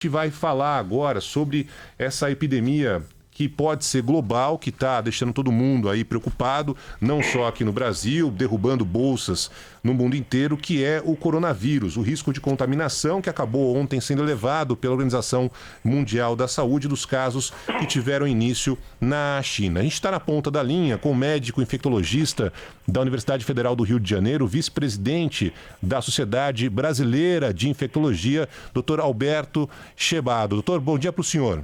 gente vai falar agora sobre essa epidemia que pode ser global, que está deixando todo mundo aí preocupado, não só aqui no Brasil, derrubando bolsas no mundo inteiro, que é o coronavírus, o risco de contaminação que acabou ontem sendo elevado pela Organização Mundial da Saúde dos casos que tiveram início na China. A gente está na ponta da linha com o médico infectologista da Universidade Federal do Rio de Janeiro, vice-presidente da Sociedade Brasileira de Infectologia, Dr. Alberto Chebado. Doutor, bom dia para o senhor.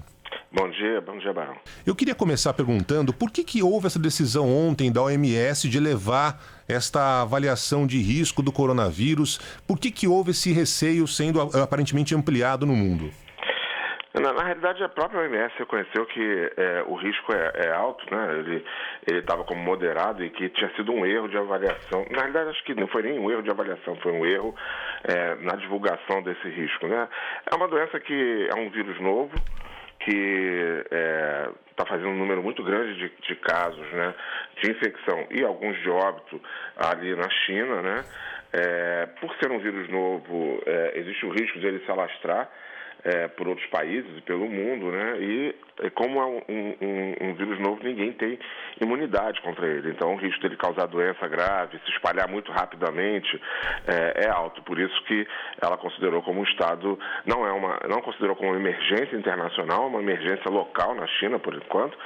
Bom dia, Barão. Eu queria começar perguntando por que houve essa decisão ontem da OMS de elevar esta avaliação de risco do coronavírus? Por que houve esse receio sendo aparentemente ampliado no mundo? Na realidade, a própria OMS reconheceu que o risco é alto, né? Ele estava como moderado e que tinha sido um erro de avaliação. Na realidade, acho que não foi nem um erro de avaliação, foi um erro na divulgação desse risco, né? É uma doença que é um vírus novo, que está fazendo um número muito grande de casos, né, de infecção e alguns de óbito ali na China, né? Por ser um vírus novo, existe o risco de ele se alastrar por outros países e pelo mundo, né? E como é um vírus novo, ninguém tem imunidade contra ele. Então, o risco dele causar doença grave, se espalhar muito rapidamente, é alto. Por isso que ela considerou como um estado, não considerou como uma emergência internacional, uma emergência local na China, por enquanto,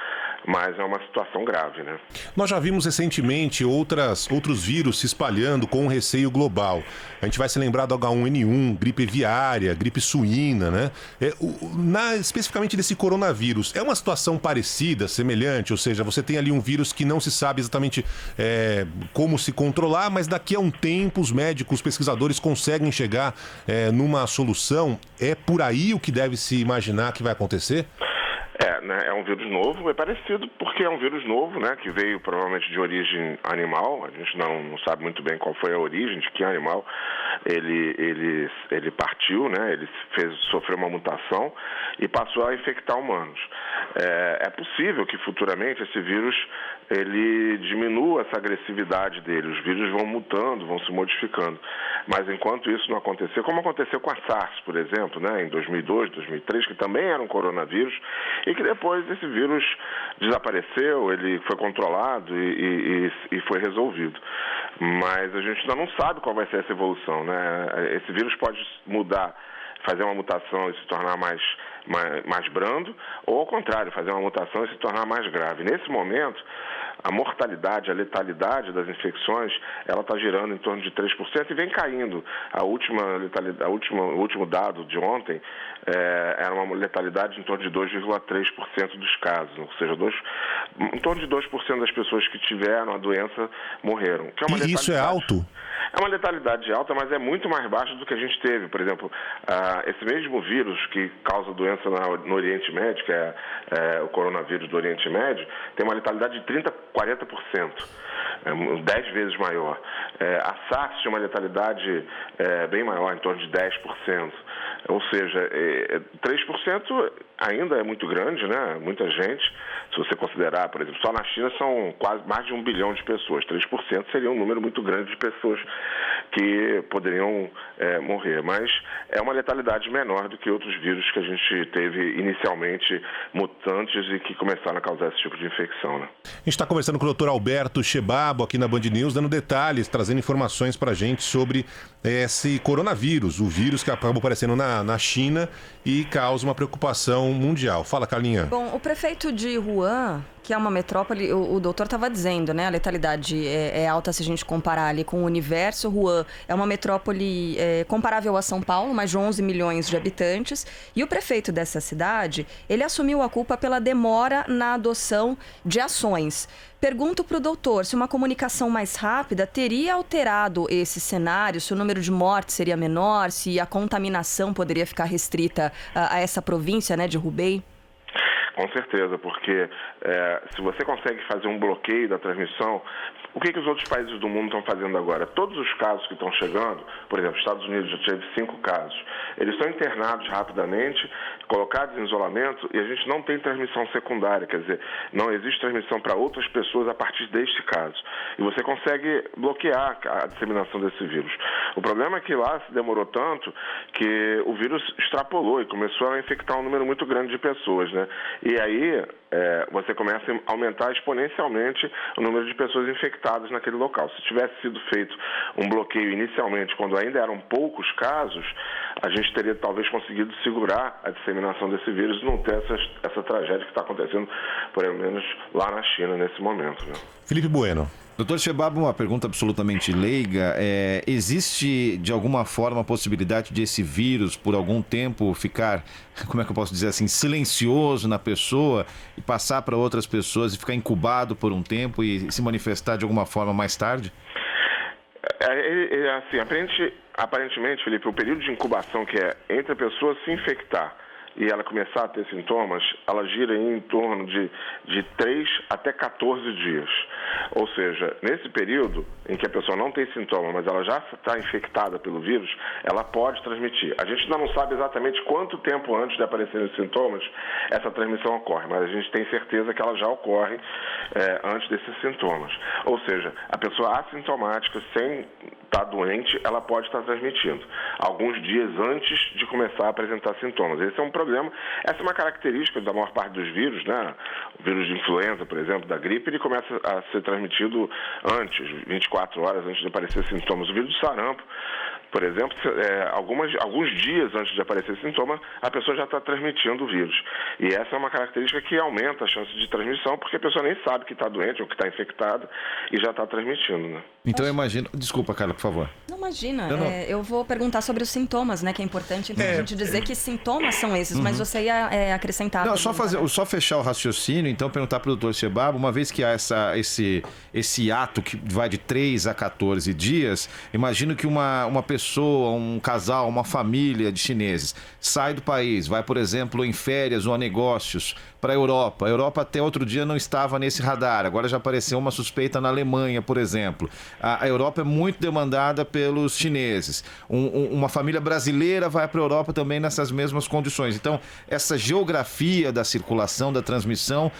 mas é uma situação grave, né? Nós já vimos recentemente outros vírus se espalhando com um receio global. A gente vai se lembrar do H1N1, gripe aviária, gripe suína, né? Especificamente desse coronavírus, é uma situação parecida, semelhante? Ou seja, você tem ali um vírus que não se sabe exatamente como se controlar, mas daqui a um tempo os médicos, os pesquisadores conseguem chegar numa solução. É por aí o que deve se imaginar que vai acontecer? É um vírus novo, é parecido porque é um vírus novo, né, que veio provavelmente de origem animal. A gente não sabe muito bem qual foi a origem, de que animal ele partiu, né, ele sofreu uma mutação e passou a infectar humanos. É possível que futuramente esse vírus ele diminua essa agressividade dele, os vírus vão mutando, vão se modificando. Mas enquanto isso não acontecer, como aconteceu com a SARS, por exemplo, né, em 2002, 2003, que também era um coronavírus, e que depois esse vírus desapareceu, ele foi controlado e foi resolvido. Mas a gente ainda não sabe qual vai ser essa evolução, né? Esse vírus pode mudar, fazer uma mutação e se tornar mais brando, ou ao contrário, fazer uma mutação e se tornar mais grave. Nesse momento, a mortalidade, a letalidade das infecções, ela está girando em torno de 3% e vem caindo. O último dado de ontem era uma letalidade em torno de 2,3% dos casos, ou seja, em torno de 2% das pessoas que tiveram a doença morreram. Que é uma e isso é alto? É uma letalidade alta, mas é muito mais baixa do que a gente teve. Por exemplo, esse mesmo vírus que causa doença no Oriente Médio, que é o coronavírus do Oriente Médio, tem uma letalidade de 30%, 40%, 10 vezes maior. A SARS tinha uma letalidade bem maior, em torno de 10%. Ou seja, 3% ainda é muito grande, né? Muita gente. Se você considerar, por exemplo, só na China são quase mais de 1 bilhão de pessoas. 3% seria um número muito grande de pessoas que poderiam morrer. Mas é uma letalidade menor do que outros vírus que a gente teve inicialmente mutantes e que começaram a causar esse tipo de infecção, né? A gente está conversando com o Dr. Alberto Chebado aqui na Band News, dando detalhes, trazendo informações para a gente sobre esse coronavírus, o vírus que acabou aparecendo na China e causa uma preocupação mundial. Fala, Carlinha. Bom, o prefeito de Wuhan, que é uma metrópole, o doutor estava dizendo, né? A letalidade é alta se a gente comparar ali com o universo. Wuhan é uma metrópole comparável a São Paulo, mais de 11 milhões de habitantes. E o prefeito dessa cidade, ele assumiu a culpa pela demora na adoção de ações. Pergunto para o doutor se uma comunicação mais rápida teria alterado esse cenário, se o número de mortes seria menor, se a contaminação poderia ficar restrita a essa província, né, de Hubei. Com certeza, porque se você consegue fazer um bloqueio da transmissão, O que os outros países do mundo estão fazendo agora? Todos os casos que estão chegando, por exemplo, Estados Unidos já teve 5 casos, eles são internados rapidamente, colocados em isolamento e a gente não tem transmissão secundária, quer dizer, não existe transmissão para outras pessoas a partir deste caso. E você consegue bloquear a disseminação desse vírus. O problema é que lá se demorou tanto que o vírus extrapolou e começou a infectar um número muito grande de pessoas, né? E aí você começa a aumentar exponencialmente o número de pessoas infectadas naquele local. Se tivesse sido feito um bloqueio inicialmente, quando ainda eram poucos casos, a gente teria talvez conseguido segurar a disseminação desse vírus e não ter essa tragédia que está acontecendo, pelo menos lá na China nesse momento, né? Felipe Bueno. Doutor Shebab, uma pergunta absolutamente leiga. Existe, de alguma forma, a possibilidade de esse vírus, por algum tempo, ficar, como é que eu posso dizer assim, silencioso na pessoa e passar para outras pessoas e ficar incubado por um tempo e se manifestar de alguma forma mais tarde? Assim, aparentemente, Felipe, o período de incubação que é entre a pessoa se infectar e ela começar a ter sintomas, ela gira em torno de 3 até 14 dias. Ou seja, nesse período em que a pessoa não tem sintoma, mas ela já está infectada pelo vírus, ela pode transmitir. A gente ainda não sabe exatamente quanto tempo antes de aparecerem os sintomas essa transmissão ocorre, mas a gente tem certeza que ela já ocorre antes desses sintomas. Ou seja, a pessoa assintomática, sem estar doente, ela pode estar transmitindo alguns dias antes de começar a apresentar sintomas. Esse é um problema, essa é uma característica da maior parte dos vírus, né? O vírus de influenza, por exemplo, da gripe, ele começa a ser transmitido antes, 24 horas antes de aparecer sintomas. O vírus do sarampo, por exemplo, alguns dias antes de aparecer sintoma, a pessoa já está transmitindo o vírus. E essa é uma característica que aumenta a chance de transmissão, porque a pessoa nem sabe que está doente ou que está infectada e já está transmitindo, né? Então eu imagino... Desculpa, Carla, por favor. Não, imagina. Eu vou perguntar sobre os sintomas, né? Que é importante então, a gente dizer que sintomas são esses, mas você ia acrescentar... Não, só fechar o raciocínio, então perguntar para o doutor Shebab, uma vez que há esse ato que vai de 3 a 14 dias, imagino que uma pessoa, um casal, uma família de chineses sai do país, vai, por exemplo, em férias ou a negócios para a Europa. A Europa até outro dia não estava nesse radar, agora já apareceu uma suspeita na Alemanha, por exemplo. A Europa é muito demandada pelos chineses. Uma família brasileira vai para a Europa também nessas mesmas condições. Então, essa geografia da circulação, da transmissão,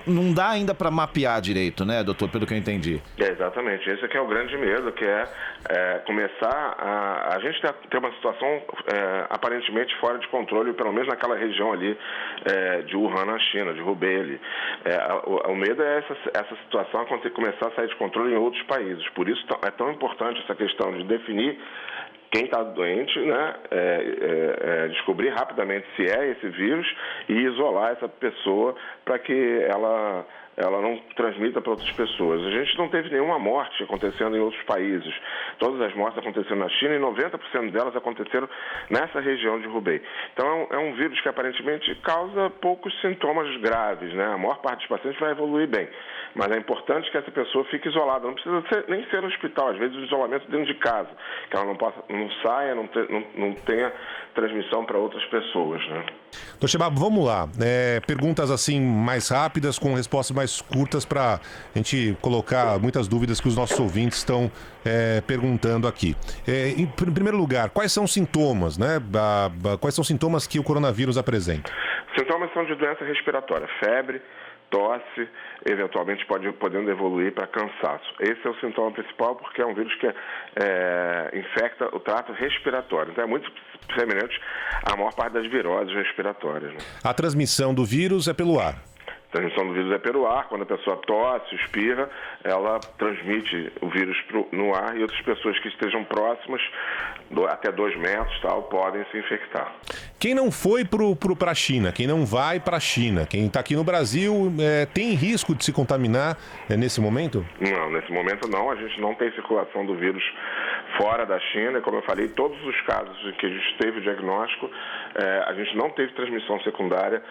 não dá ainda para mapear direito, né, doutor, pelo que eu entendi. Exatamente, esse aqui é o grande medo, que é começar a gente ter uma situação aparentemente fora de controle, pelo menos naquela região ali de Wuhan, na China, de Hubei ali. O medo é essa situação começar a sair de controle em outros países. Por isso é tão importante essa questão de definir quem está doente, né, descobrir rapidamente se é esse vírus e isolar essa pessoa para que ela não transmita para outras pessoas. A gente não teve nenhuma morte acontecendo em outros países. Todas as mortes aconteceram na China e 90% delas aconteceram nessa região de Hubei. Então é um vírus que aparentemente causa poucos sintomas graves, né? A maior parte dos pacientes vai evoluir bem. Mas é importante que essa pessoa fique isolada. Não precisa nem ser no hospital, às vezes o isolamento dentro de casa, que ela não saia, não tenha transmissão para outras pessoas, né? Doutor Shebab, vamos lá. Perguntas assim mais rápidas, com respostas mais curtas, para a gente colocar muitas dúvidas que os nossos ouvintes estão perguntando aqui. Em primeiro lugar, quais são os sintomas, né? Quais são os sintomas que o coronavírus apresenta? Sintomas são de doença respiratória, febre, tosse, eventualmente podendo evoluir para cansaço. Esse é o sintoma principal, porque é um vírus que infecta o trato respiratório. Então é muito semelhante à maior parte das viroses respiratórias, né? A transmissão do vírus é pelo ar. A transmissão do vírus é pelo ar. Quando a pessoa tosse, espirra, ela transmite o vírus no ar e outras pessoas que estejam próximas, até 2 metros, podem se infectar. Quem não foi para a China, quem não vai para a China, quem está aqui no Brasil, tem risco de se contaminar nesse momento? Não, nesse momento não. A gente não tem circulação do vírus fora da China. Como eu falei, todos os casos em que a gente teve o diagnóstico a gente não teve transmissão secundária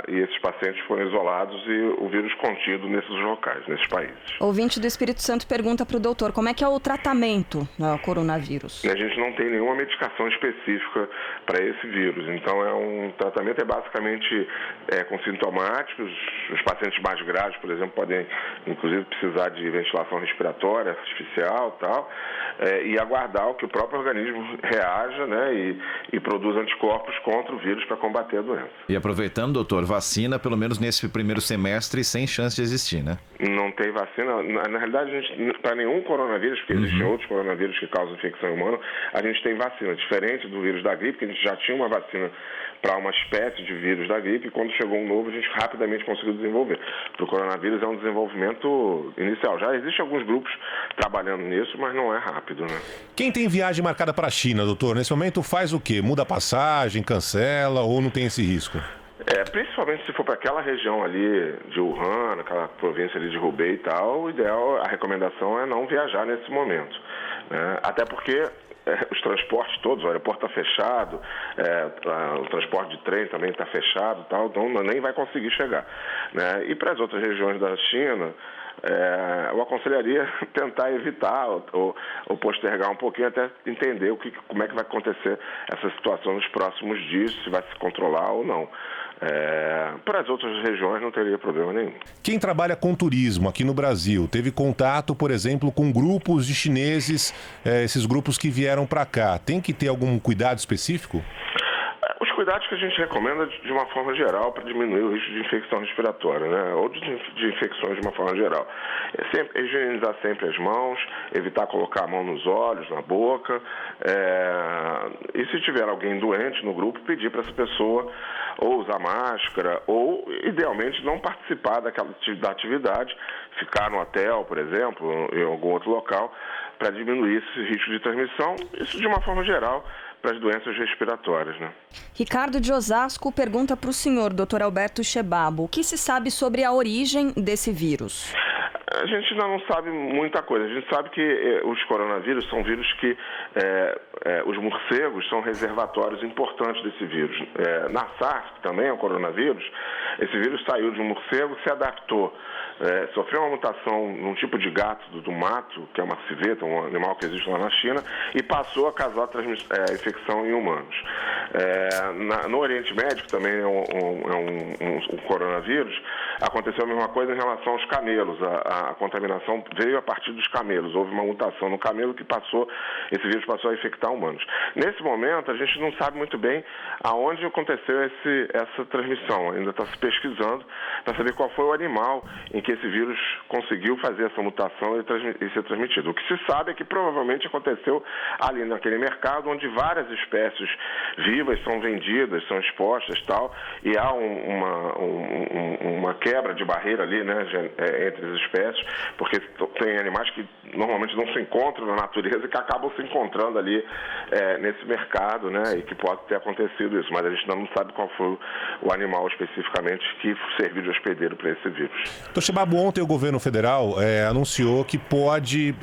e esses pacientes foram isolados e o vírus contido nesses locais, nesses países. Ouvinte do Espírito Santo pergunta para o doutor como é que é o tratamento do coronavírus. A gente não tem nenhuma medicação específica para esse vírus, então o tratamento é basicamente com sintomáticos. Os pacientes mais graves, por exemplo, podem inclusive precisar de ventilação respiratória artificial e tal, e aguardar o que o próprio organismo reaja, né, e produz anticorpos contra o vírus para combater a doença. E aproveitando, doutor, vacina pelo menos nesse primeiro semestre sem chance de existir, né? Não tem vacina. Na realidade, para nenhum coronavírus, porque existem outros coronavírus que causam infecção humana, a gente tem vacina. Diferente do vírus da gripe, que a gente já tinha uma vacina para uma espécie de vírus da gripe, e quando chegou um novo, a gente rapidamente conseguiu desenvolver. Para o coronavírus é um desenvolvimento inicial. Já existem alguns grupos trabalhando nisso, mas não é rápido, né? Quem tem viagem marcada para a China, doutor, nesse momento faz o quê? Muda a passagem, cancela ou não tem esse risco? Principalmente se for para aquela região ali de Wuhan, aquela província ali de Hubei e tal, o ideal, a recomendação é não viajar nesse momento, né? Até porque os transportes todos, o aeroporto está fechado, o transporte de trem também está fechado e tal, então nem vai conseguir chegar, né? E para as outras regiões da China, eu aconselharia tentar evitar ou postergar um pouquinho até entender como é que vai acontecer essa situação nos próximos dias, se vai se controlar ou não. Para as outras regiões não teria problema nenhum. Quem trabalha com turismo aqui no Brasil teve contato, por exemplo, com grupos de chineses, esses grupos que vieram para cá. Tem que ter algum cuidado específico? Os cuidados que a gente recomenda de uma forma geral para diminuir o risco de infecção respiratória, né? Ou de infecções de uma forma geral. Higienizar sempre as mãos, evitar colocar a mão nos olhos, na boca. E se tiver alguém doente no grupo, pedir para essa pessoa ou usar máscara ou, idealmente, não participar da atividade, ficar no hotel, por exemplo, em algum outro local, para diminuir esse risco de transmissão. Isso de uma forma geral, para as doenças respiratórias, né? Ricardo de Osasco pergunta para o senhor, Dr. Alberto Chebabo, o que se sabe sobre a origem desse vírus? A gente ainda não sabe muita coisa. A gente sabe que os coronavírus são vírus que os morcegos são reservatórios importantes desse vírus. Na SARS, que também é um coronavírus, esse vírus saiu de um morcego, se adaptou, sofreu uma mutação num tipo de gato do mato, que é uma civeta, um animal que existe lá na China, e passou a causar infecção em humanos. No Oriente Médio, que também é um coronavírus, aconteceu a mesma coisa em relação aos camelos. A contaminação veio a partir dos camelos. Houve uma mutação no camelo que esse vírus passou a infectar humanos. Nesse momento, a gente não sabe muito bem aonde aconteceu essa transmissão. Ainda está se pesquisando para saber qual foi o animal em que esse vírus conseguiu fazer essa mutação e ser transmitido. O que se sabe é que provavelmente aconteceu ali naquele mercado onde várias espécies vivas são vendidas, são expostas e tal, e há uma quebra de barreira ali, né, entre as espécies, porque tem animais que normalmente não se encontram na natureza e que acabam se encontrando ali nesse mercado, né, e que pode ter acontecido isso, mas a gente ainda não sabe qual foi o animal especificamente que serviu de hospedeiro para esse vírus. Dr. Chebabo, ontem o governo federal anunciou que pode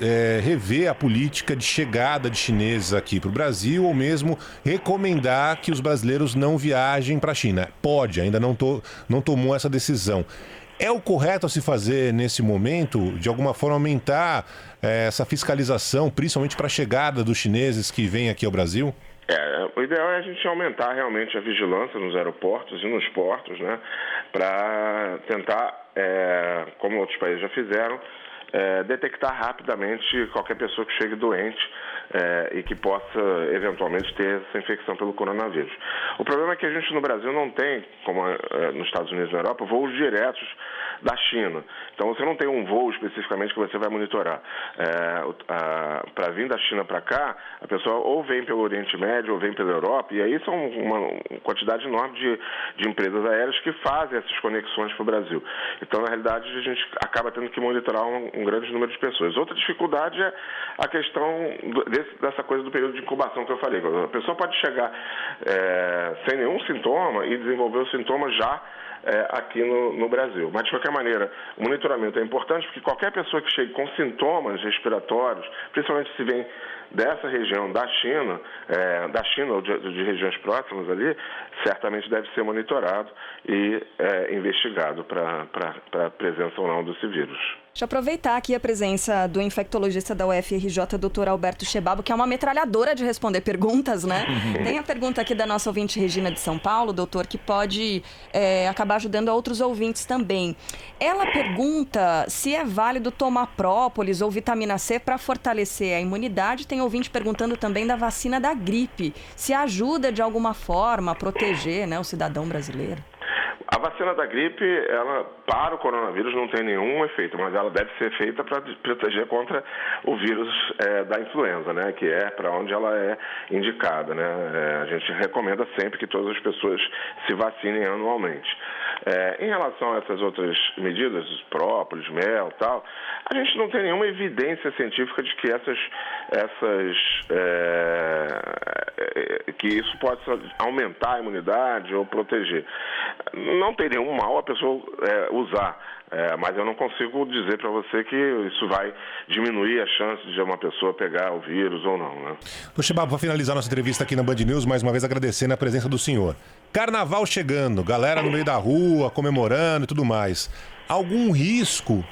rever a política de chegada de chineses aqui para o Brasil ou mesmo recomendar que os brasileiros não viajem para a China. Pode, ainda não tomou essa decisão. É o correto a se fazer nesse momento, de alguma forma, aumentar essa fiscalização, principalmente para a chegada dos chineses que vêm aqui ao Brasil? O ideal é a gente aumentar realmente a vigilância nos aeroportos e nos portos, né, para tentar, como outros países já fizeram, detectar rapidamente qualquer pessoa que chegue doente e que possa eventualmente ter essa infecção pelo coronavírus. O problema é que a gente no Brasil não tem, como nos Estados Unidos e na Europa, voos diretos da China. Então você não tem um voo especificamente que você vai monitorar. Para vir da China para cá, a pessoa ou vem pelo Oriente Médio ou vem pela Europa, e aí são uma quantidade enorme de empresas aéreas que fazem essas conexões para o Brasil. Então, na realidade, a gente acaba tendo que monitorar um grande número de pessoas. Outra dificuldade é a questão dessa coisa do período de incubação que eu falei. A pessoa pode chegar sem nenhum sintoma e desenvolver os sintomas já aqui no Brasil. Mas, de qualquer maneira, o monitoramento é importante porque qualquer pessoa que chegue com sintomas respiratórios, principalmente se vem dessa região da China ou de regiões próximas ali, certamente deve ser monitorado e investigado para a presença ou não desse vírus. Deixa eu aproveitar aqui a presença do infectologista da UFRJ, Dr. Alberto Chebabo, que é uma metralhadora de responder perguntas, né? Tem a pergunta aqui da nossa ouvinte Regina de São Paulo, doutor, que pode acabar ajudando a outros ouvintes também. Ela pergunta se é válido tomar própolis ou vitamina C para fortalecer a imunidade. Tem ouvinte perguntando também da vacina da gripe, se ajuda de alguma forma a proteger, né, o cidadão brasileiro. A vacina da gripe, ela para o coronavírus não tem nenhum efeito, mas ela deve ser feita para proteger contra o vírus da influenza, né, que é para onde ela é indicada, né. A gente recomenda sempre que todas as pessoas se vacinem anualmente. Em relação a essas outras medidas, própolis, mel e tal, a gente não tem nenhuma evidência científica de que que isso possa aumentar a imunidade ou proteger. Não tem nenhum mal a pessoa usar, mas eu não consigo dizer para você que isso vai diminuir a chance de uma pessoa pegar o vírus ou não, né? Chebabo, para finalizar nossa entrevista aqui na Band News, mais uma vez agradecendo a presença do senhor. Carnaval chegando, galera no meio da rua, comemorando e tudo mais. Algum risco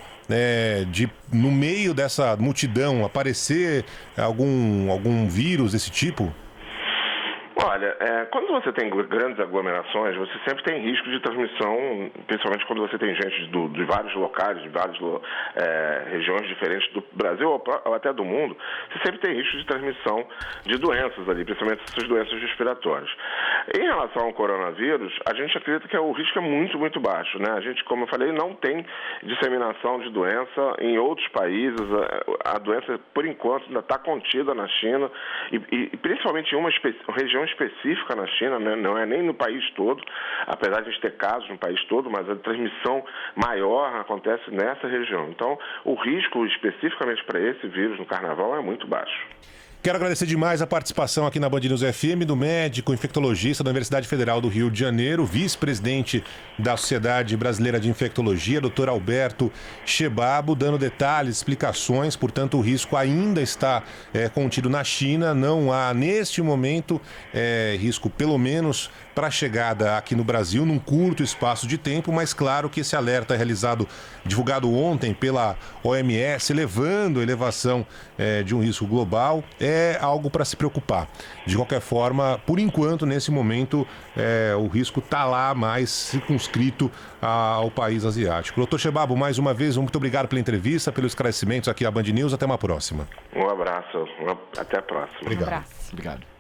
de, no meio dessa multidão, aparecer algum vírus desse tipo? Olha, quando você tem grandes aglomerações, você sempre tem risco de transmissão, principalmente quando você tem gente de vários locais, de várias regiões diferentes do Brasil ou até do mundo, você sempre tem risco de transmissão de doenças ali, principalmente essas doenças respiratórias. Em relação ao coronavírus, a gente acredita que o risco é muito, muito baixo, né? A gente, como eu falei, não tem disseminação de doença em outros países. A doença, por enquanto, ainda está contida na China e principalmente em uma região específica na China, né? Não é nem no país todo, apesar de a gente ter casos no país todo, mas a transmissão maior acontece nessa região. Então, o risco especificamente para esse vírus no carnaval é muito baixo. Quero agradecer demais a participação aqui na Band News FM do médico infectologista da Universidade Federal do Rio de Janeiro, vice-presidente da Sociedade Brasileira de Infectologia, Dr. Alberto Chebabo, dando detalhes, explicações. Portanto, o risco ainda está contido na China. Não há, neste momento, risco, pelo menos, para a chegada aqui no Brasil, num curto espaço de tempo. Mas, claro que esse alerta divulgado ontem pela OMS, levando a elevação de um risco global, é algo para se preocupar. De qualquer forma, por enquanto, nesse momento, o risco está lá mais circunscrito ao país asiático. Doutor Chebabo, mais uma vez, muito obrigado pela entrevista, pelos esclarecimentos aqui à Band News. Até uma próxima. Um abraço. Até a próxima. Obrigado. Um abraço. Obrigado.